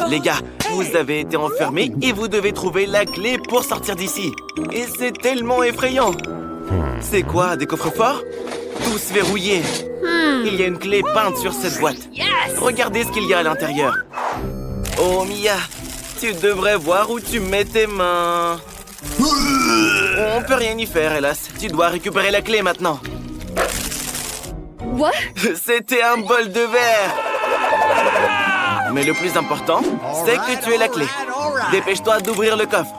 Les gars, vous avez été enfermés et vous devez trouver la clé pour sortir d'ici. Et c'est tellement effrayant. C'est quoi, des coffres-forts? Tous verrouillés. Il y a une clé peinte sur cette boîte. Regardez ce qu'il y a à l'intérieur. Oh, Mia, tu devrais voir où tu mets tes mains. On peut rien y faire, hélas. Tu dois récupérer la clé maintenant. What? C'était un bol de verre. Mais le plus important, c'est que tu aies la clé. Dépêche-toi d'ouvrir le coffre.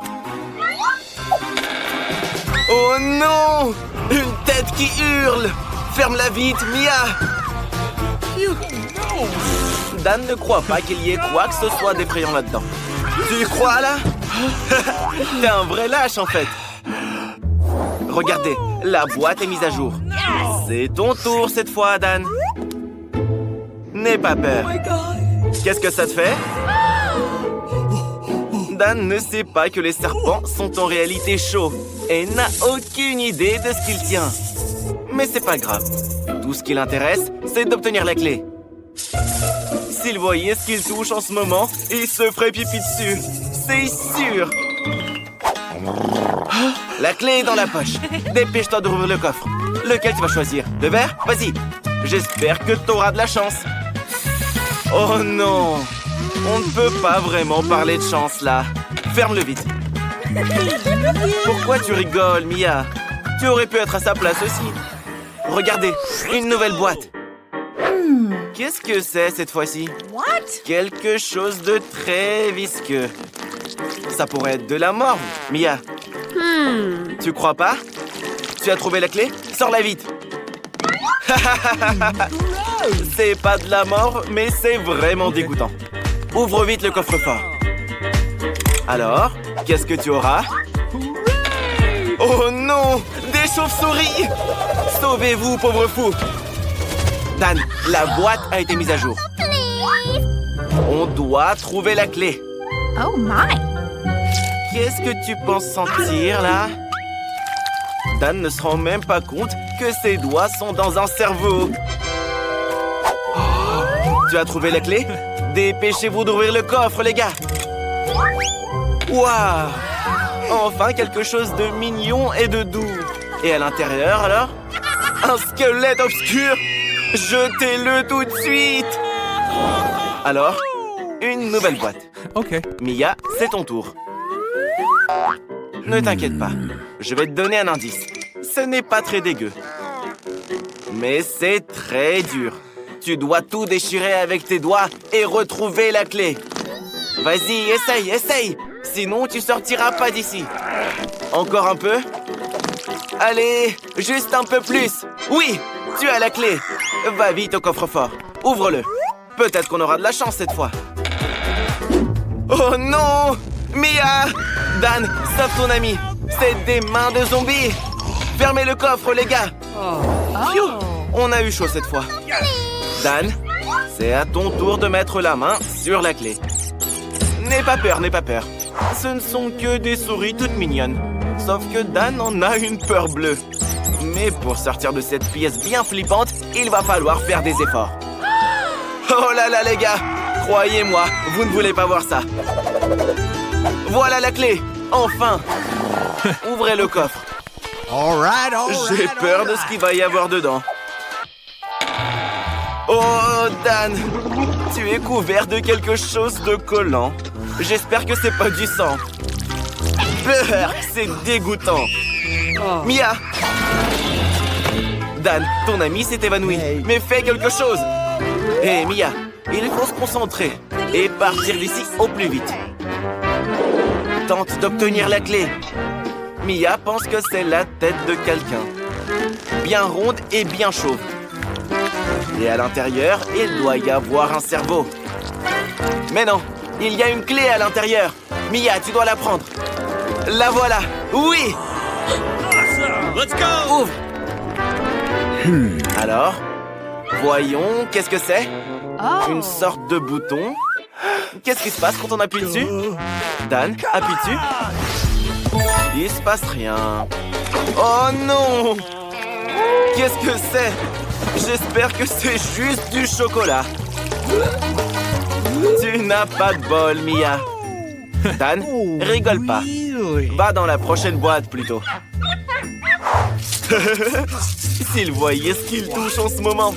Oh non! Une tête qui hurle! Ferme-la vite, Mia! Dan ne croit pas qu'il y ait quoi que ce soit d'effrayant là-dedans. Tu y crois, là? T'es un vrai lâche, en fait. Regardez, la boîte est mise à jour. C'est ton tour cette fois, Dan. N'aie pas peur. Qu'est-ce que ça te fait? Dan ne sait pas que les serpents sont en réalité chauds et n'a aucune idée de ce qu'il tient. Mais c'est pas grave. Tout ce qui l'intéresse, c'est d'obtenir la clé. S'il voyait ce qu'il touche en ce moment, il se ferait pipi dessus. C'est sûr. La clé est dans la poche. Dépêche-toi d'ouvrir le coffre. Lequel tu vas choisir? Le vert? Vas-y. J'espère que t'auras de la chance. Oh non! On ne peut pas vraiment parler de chance, là. Ferme-le vite. Pourquoi tu rigoles, Mia? Tu aurais pu être à sa place aussi. Regardez, une nouvelle boîte. Qu'est-ce que c'est cette fois-ci? Quelque chose de très visqueux. Ça pourrait être de la mort, Mia. Tu crois pas? Tu as trouvé la clé? Sors-la vite. C'est pas de la mort, mais c'est vraiment dégoûtant. Ouvre vite le coffre-fort. Alors, qu'est-ce que tu auras? Oh non! Des chauves-souris! Sauvez-vous, pauvre fou! Dan, la boîte a été mise à jour. On doit trouver la clé. Oh my! Qu'est-ce que tu penses sentir, là? Dan ne se rend même pas compte que ses doigts sont dans un cerveau. Tu as trouvé la clé? Dépêchez-vous d'ouvrir le coffre, les gars! Waouh! Enfin, quelque chose de mignon et de doux. Et à l'intérieur, alors? Un squelette obscur! Jetez-le tout de suite! Alors, une nouvelle boîte. OK. Mia, c'est ton tour. Ne t'inquiète pas, je vais te donner un indice. Ce n'est pas très dégueu. Mais c'est très dur. Tu dois tout déchirer avec tes doigts et retrouver la clé. Vas-y, essaye. Sinon, tu sortiras pas d'ici. Encore un peu. Allez, juste un peu plus. Oui, tu as la clé. Va vite au coffre-fort. Ouvre-le. Peut-être qu'on aura de la chance cette fois. Oh non! Mia! Dan, sauve ton ami. C'est des mains de zombies. Fermez le coffre, les gars. Phew, on a eu chaud cette fois. Dan, c'est à ton tour de mettre la main sur la clé. N'aie pas peur. Ce ne sont que des souris toutes mignonnes. Sauf que Dan en a une peur bleue. Mais pour sortir de cette pièce bien flippante, il va falloir faire des efforts. Oh là là, les gars! Croyez-moi, vous ne voulez pas voir ça. Voilà la clé! Enfin! Ouvrez le coffre. J'ai peur de ce qu'il va y avoir dedans. Oh, Dan! Tu es couvert de quelque chose de collant. J'espère que c'est pas du sang. Brrr, c'est dégoûtant. Mia! Dan, ton ami s'est évanoui. Mais fais quelque chose! Hé, Mia, il faut se concentrer et partir d'ici au plus vite. Tente d'obtenir la clé. Mia pense que c'est la tête de quelqu'un. Bien ronde et bien chauve. Et à l'intérieur, il doit y avoir un cerveau. Mais non, il y a une clé à l'intérieur. Mia, tu dois la prendre. La voilà. Oui! Let's go! Ouvre. Alors, voyons, qu'est-ce que c'est? Une sorte de bouton. Qu'est-ce qui se passe quand on appuie dessus? Dan, appuie dessus. Il se passe rien. Oh non! Qu'est-ce que c'est? J'espère que c'est juste du chocolat. Tu n'as pas de bol, Mia. Dan, rigole pas. Va dans la prochaine boîte, plutôt. S'il voyait ce qu'il touche en ce moment.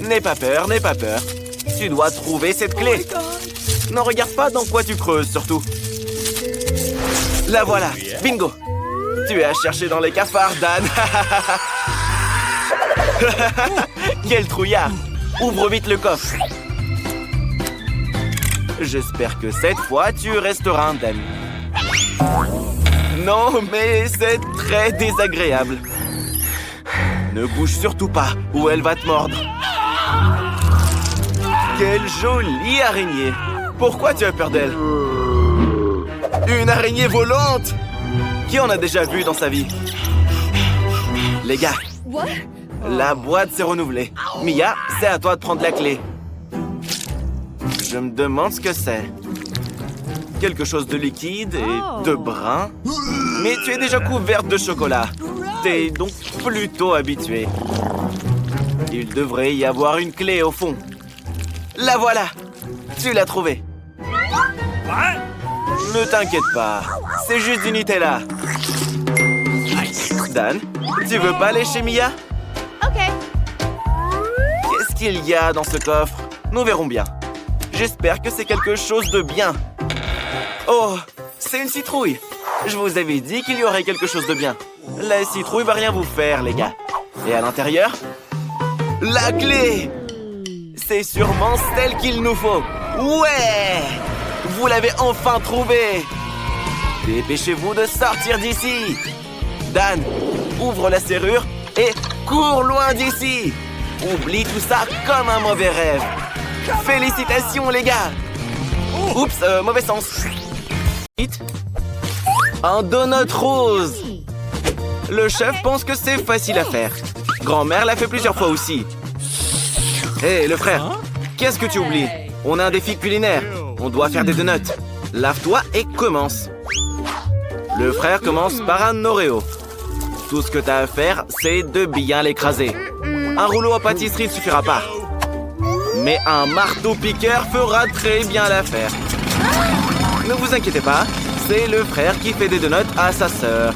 N'aie pas peur, n'aie pas peur. Tu dois trouver cette clé. Ne regarde pas dans quoi tu creuses, surtout. La voilà. Bingo. Tu as cherché dans les cafards, Dan. Quel trouillard. Ouvre vite le coffre. J'espère que cette fois, tu resteras indemne. Non, mais c'est très désagréable. Ne bouge surtout pas, ou elle va te mordre. Quelle jolie araignée. Pourquoi tu as peur d'elle? Une araignée volante! Qui en a déjà vu dans sa vie? Les gars, la boîte s'est renouvelée. Mia, c'est à toi de prendre la clé. Je me demande ce que c'est. Quelque chose de liquide et de brun. Mais tu es déjà couverte de chocolat. T'es donc plutôt habituée. Il devrait y avoir une clé au fond. La voilà! Tu l'as trouvée. Ne t'inquiète pas. C'est juste du Nutella. Dan, tu veux pas aller chez Mia? OK. Qu'est-ce qu'il y a dans ce coffre? Nous verrons bien. J'espère que c'est quelque chose de bien. Oh, c'est une citrouille. Je vous avais dit qu'il y aurait quelque chose de bien. La citrouille va rien vous faire, les gars. Et à l'intérieur? La clé! C'est sûrement celle qu'il nous faut. Ouais! Vous l'avez enfin trouvée! Dépêchez-vous de sortir d'ici! Dan, ouvre la serrure et cours loin d'ici! Oublie tout ça comme un mauvais rêve. Félicitations, les gars! Oups, mauvais sens. Un donut rose! Le chef pense que c'est facile à faire. Grand-mère l'a fait plusieurs fois aussi. Hé, le frère, qu'est-ce que tu oublies? On a un défi culinaire. On doit faire des donuts. Lave-toi et commence. Le frère commence par un Oreo. Tout ce que tu as à faire, c'est de bien l'écraser. Un rouleau à pâtisserie ne suffira pas. Mais un marteau-piqueur fera très bien l'affaire. Ne vous inquiétez pas, c'est le frère qui fait des donuts à sa sœur.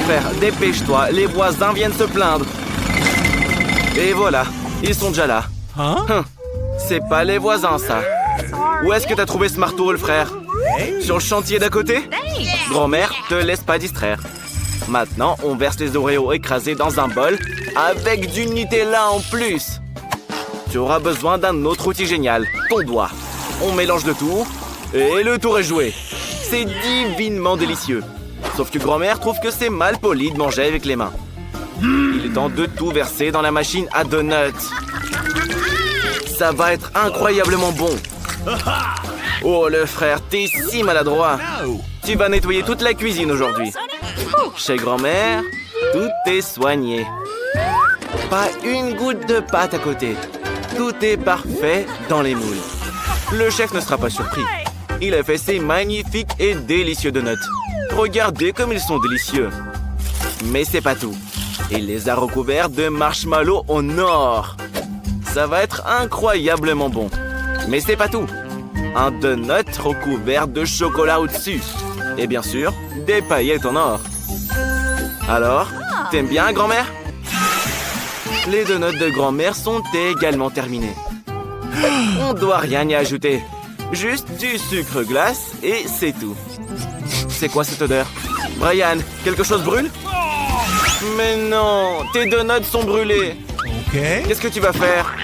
Frère, dépêche-toi, les voisins viennent se plaindre. Et voilà, ils sont déjà là. C'est pas les voisins, ça. Où est-ce que t'as trouvé ce marteau, le frère? Sur le chantier d'à côté? Grand-mère, te laisse pas distraire. Maintenant, on verse les Oreos écrasés dans un bol avec du Nutella en plus. Tu auras besoin d'un autre outil génial, ton doigt. On mélange le tout et le tour est joué. C'est divinement délicieux. Sauf que grand-mère trouve que c'est mal poli de manger avec les mains. Il est temps de tout verser dans la machine à donuts. Ça va être incroyablement bon. Oh, le frère, t'es si maladroit. Tu vas nettoyer toute la cuisine aujourd'hui. Chez grand-mère, tout est soigné. Pas une goutte de pâte à côté. Tout est parfait dans les moules. Le chef ne sera pas surpris. Il a fait ces magnifiques et délicieux donuts. Regardez comme ils sont délicieux. Mais c'est pas tout. Il les a recouverts de marshmallows en or. Ça va être incroyablement bon. Mais c'est pas tout. Un donut recouvert de chocolat au-dessus. Et bien sûr, des paillettes en or. Alors, t'aimes bien, grand-mère? Les donuts de grand-mère sont également terminés. On doit rien y ajouter. Juste du sucre glace et c'est tout. C'est quoi cette odeur? Brian, quelque chose brûle? Mais non, tes donuts sont brûlés. Qu'est-ce que tu vas faire?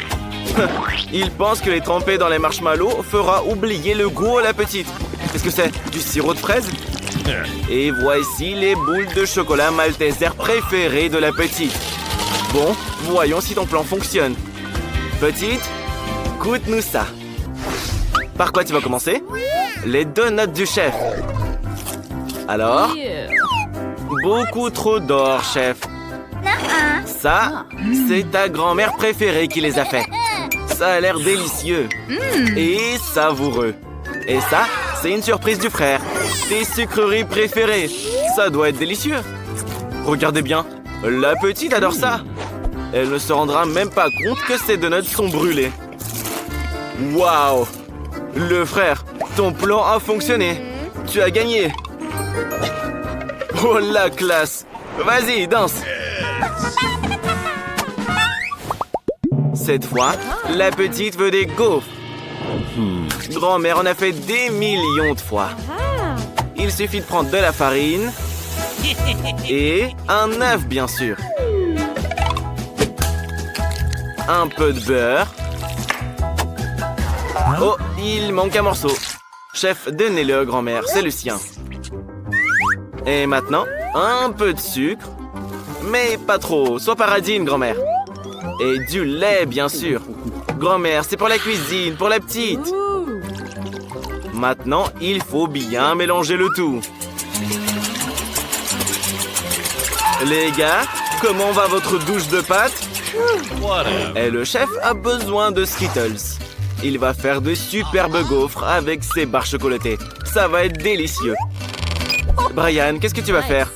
Il pense que les tremper dans les marshmallows fera oublier le goût à la petite. Qu'est-ce que c'est? Du sirop de fraise? Et voici les boules de chocolat malteser préférées de la petite. Bon, voyons si ton plan fonctionne. Petite, goûte-nous ça. Par quoi tu vas commencer? Les donuts du chef. Alors? Beaucoup trop d'or, chef. Ça, c'est ta grand-mère préférée qui les a fait. Ça a l'air délicieux. Et savoureux. Et ça, c'est une surprise du frère. Tes sucreries préférées. Ça doit être délicieux. Regardez bien. La petite adore ça. Elle ne se rendra même pas compte que ses donuts sont brûlés. Waouh! Le frère, ton plan a fonctionné. Tu as gagné. Oh la classe. Vas-y, danse. Cette fois, la petite veut des gaufres. Grand-mère en a fait des millions de fois. Il suffit de prendre de la farine et un œuf, bien sûr. Un peu de beurre. Oh, il manque un morceau. Chef, donnez-le, grand-mère, c'est le sien. Et maintenant, un peu de sucre. Mais pas trop, sois paradine, grand-mère. Et du lait, bien sûr. Grand-mère, c'est pour la cuisine, pour la petite. Maintenant, il faut bien mélanger le tout. Les gars, comment va votre douche de pâtes? Et le chef a besoin de Skittles. Il va faire de superbes gaufres avec ses barres chocolatées. Ça va être délicieux. Brian, qu'est-ce que tu vas faire?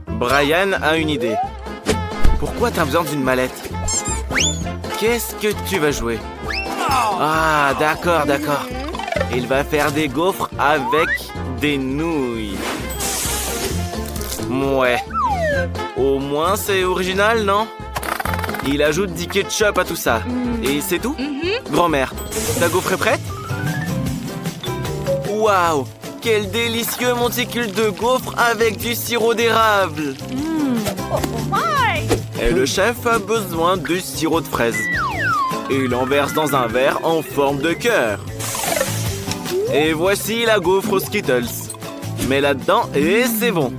Brian a une idée. Pourquoi t'as besoin d'une mallette? Qu'est-ce que tu vas jouer? Ah, d'accord, d'accord. Il va faire des gaufres avec des nouilles. Ouais. Au moins, c'est original, non? Il ajoute du ketchup à tout ça. Et c'est tout? Grand-mère, ta gaufre est prête? Waouh! Quel délicieux monticule de gaufres avec du sirop d'érable! Et le chef a besoin de sirop de fraise. Il en verse dans un verre en forme de cœur. Et voici la gaufre aux Skittles. Mets là-dedans et c'est bon.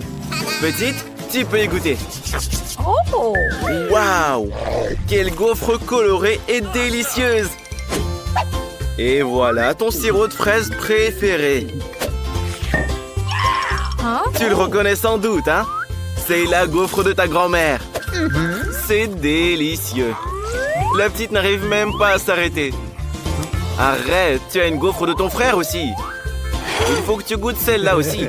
Petite, tu peux y goûter. Waouh! Quelle gaufre colorée et délicieuse! Et voilà ton sirop de fraise préféré. Tu le reconnais sans doute, hein? C'est la gaufre de ta grand-mère. C'est délicieux. La petite n'arrive même pas à s'arrêter. Arrête, tu as une gaufre de ton frère aussi. Il faut que tu goûtes celle-là aussi.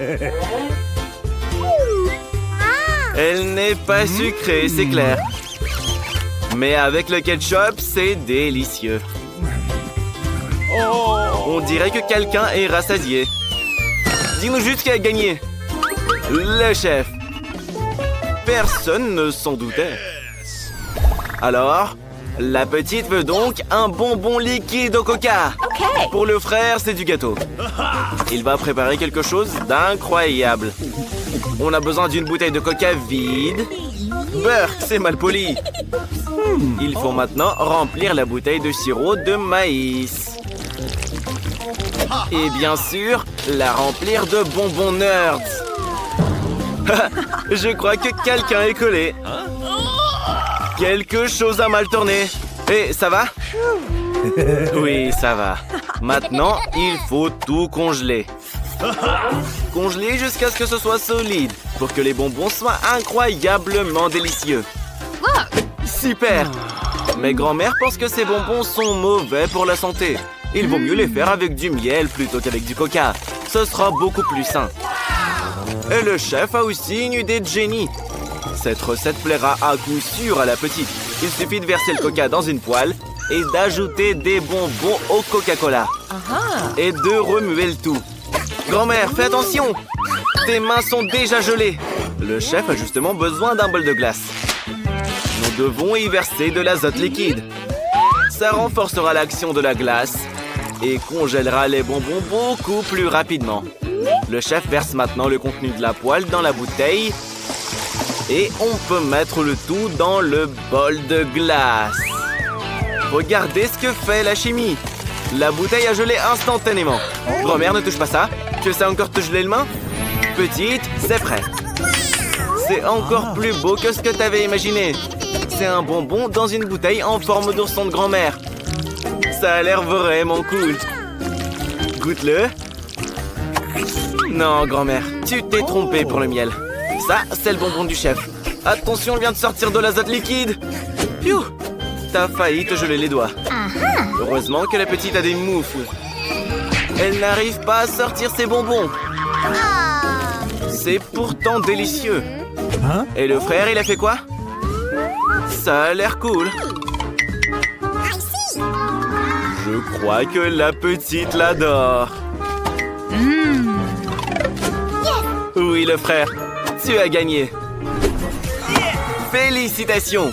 Elle n'est pas sucrée, c'est clair. Mais avec le ketchup, c'est délicieux. On dirait que quelqu'un est rassasié. Dis-nous juste qui a gagné. Le chef. Personne ne s'en doutait. Alors, la petite veut donc un bonbon liquide au coca. Pour le frère, c'est du gâteau. Il va préparer quelque chose d'incroyable. On a besoin d'une bouteille de coca vide. Burk, c'est mal poli. Il faut maintenant remplir la bouteille de sirop de maïs. Et bien sûr, la remplir de bonbons nerds. Je crois que quelqu'un est collé. Quelque chose a mal tourné. Et ça va? Oui, ça va. Maintenant, il faut tout congeler. Congeler jusqu'à ce que ce soit solide, pour que les bonbons soient incroyablement délicieux. Super! Mais grand-mère pense que ces bonbons sont mauvais pour la santé. Il vaut mieux les faire avec du miel plutôt qu'avec du coca. Ce sera beaucoup plus sain. Et le chef a aussi une idée de génie. Cette recette plaira à coup sûr à la petite. Il suffit de verser le coca dans une poêle et d'ajouter des bonbons au Coca-Cola. Et de remuer le tout. Grand-mère, fais attention! Tes mains sont déjà gelées. Le chef a justement besoin d'un bol de glace. Nous devons y verser de l'azote liquide. Ça renforcera l'action de la glace et congèlera les bonbons beaucoup plus rapidement. Le chef verse maintenant le contenu de la poêle dans la bouteille et on peut mettre le tout dans le bol de glace. Regardez ce que fait la chimie. La bouteille a gelé instantanément. Grand-mère, ne touche pas ça. Tu sais encore te geler les mains? Petite, c'est prêt. C'est encore plus beau que ce que tu avais imaginé. C'est un bonbon dans une bouteille en forme d'ourson de grand-mère. Ça a l'air vraiment cool. Goûte-le. Non, grand-mère, tu t'es trompée pour le miel. Ça, c'est le bonbon du chef. Attention, il vient de sortir de l'azote liquide. Pfiou! T'as failli te geler les doigts. Heureusement que la petite a des moufles. Elle n'arrive pas à sortir ses bonbons. C'est pourtant délicieux. Et le frère, il a fait quoi? Ça a l'air cool. Je crois que la petite l'adore. Oui, le frère, tu as gagné. Félicitations.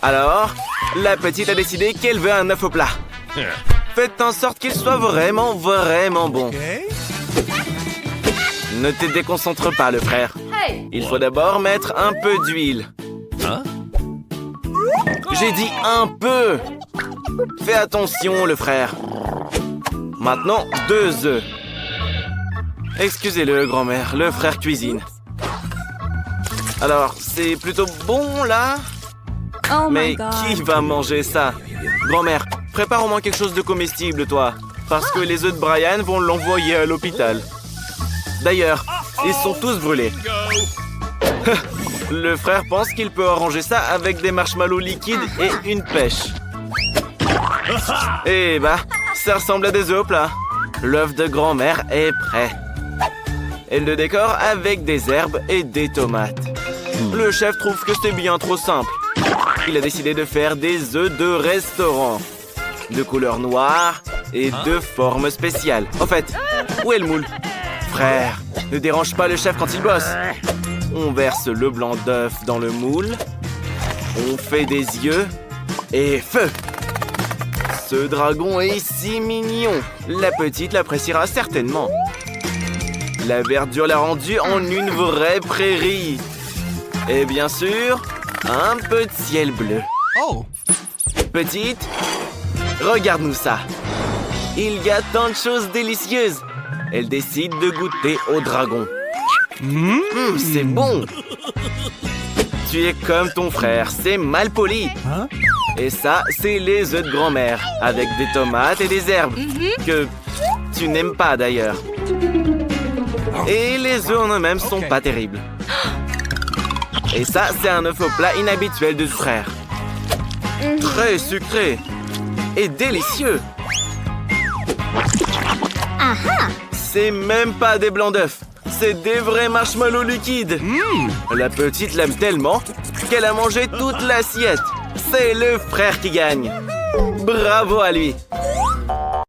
Alors, la petite a décidé qu'elle veut un œuf au plat. Faites en sorte qu'il soit vraiment bon. Ne te déconcentre pas, le frère. Il faut d'abord mettre un peu d'huile. J'ai dit un peu. Fais attention, le frère. Maintenant, 2 œufs. Excusez-le, grand-mère, le frère cuisine. Alors, c'est plutôt bon, là? Mais qui va manger ça? Grand-mère, prépare au moins quelque chose de comestible, toi. Parce que les œufs de Brian vont l'envoyer à l'hôpital. D'ailleurs, ils sont tous brûlés. Le frère pense qu'il peut arranger ça avec des marshmallows liquides et une pêche. Eh bah, ça ressemble à des œufs au plat. L'œuf de grand-mère est prêt. Elle le décore avec des herbes et des tomates. Le chef trouve que c'est bien trop simple. Il a décidé de faire des œufs de restaurant. De couleur noire et de forme spéciale. En fait, où est le moule? Frère, ne dérange pas le chef quand il bosse. On verse le blanc d'œuf dans le moule. On fait des yeux. Et feu! Ce dragon est si mignon. La petite l'appréciera certainement. La verdure l'a rendu en une vraie prairie. Et bien sûr, un peu de ciel bleu. Petite, regarde-nous ça. Il y a tant de choses délicieuses. Elle décide de goûter au dragon. C'est bon. Tu es comme ton frère, c'est mal poli. Et ça, c'est les œufs de grand-mère, avec des tomates et des herbes, que tu n'aimes pas d'ailleurs. Et les œufs en eux-mêmes sont pas terribles. Et ça, c'est un œuf au plat inhabituel de ce frère. Très sucré et délicieux. C'est même pas des blancs d'œufs. C'est des vrais marshmallows liquides. La petite l'aime tellement qu'elle a mangé toute l'assiette. C'est le frère qui gagne. Bravo à lui.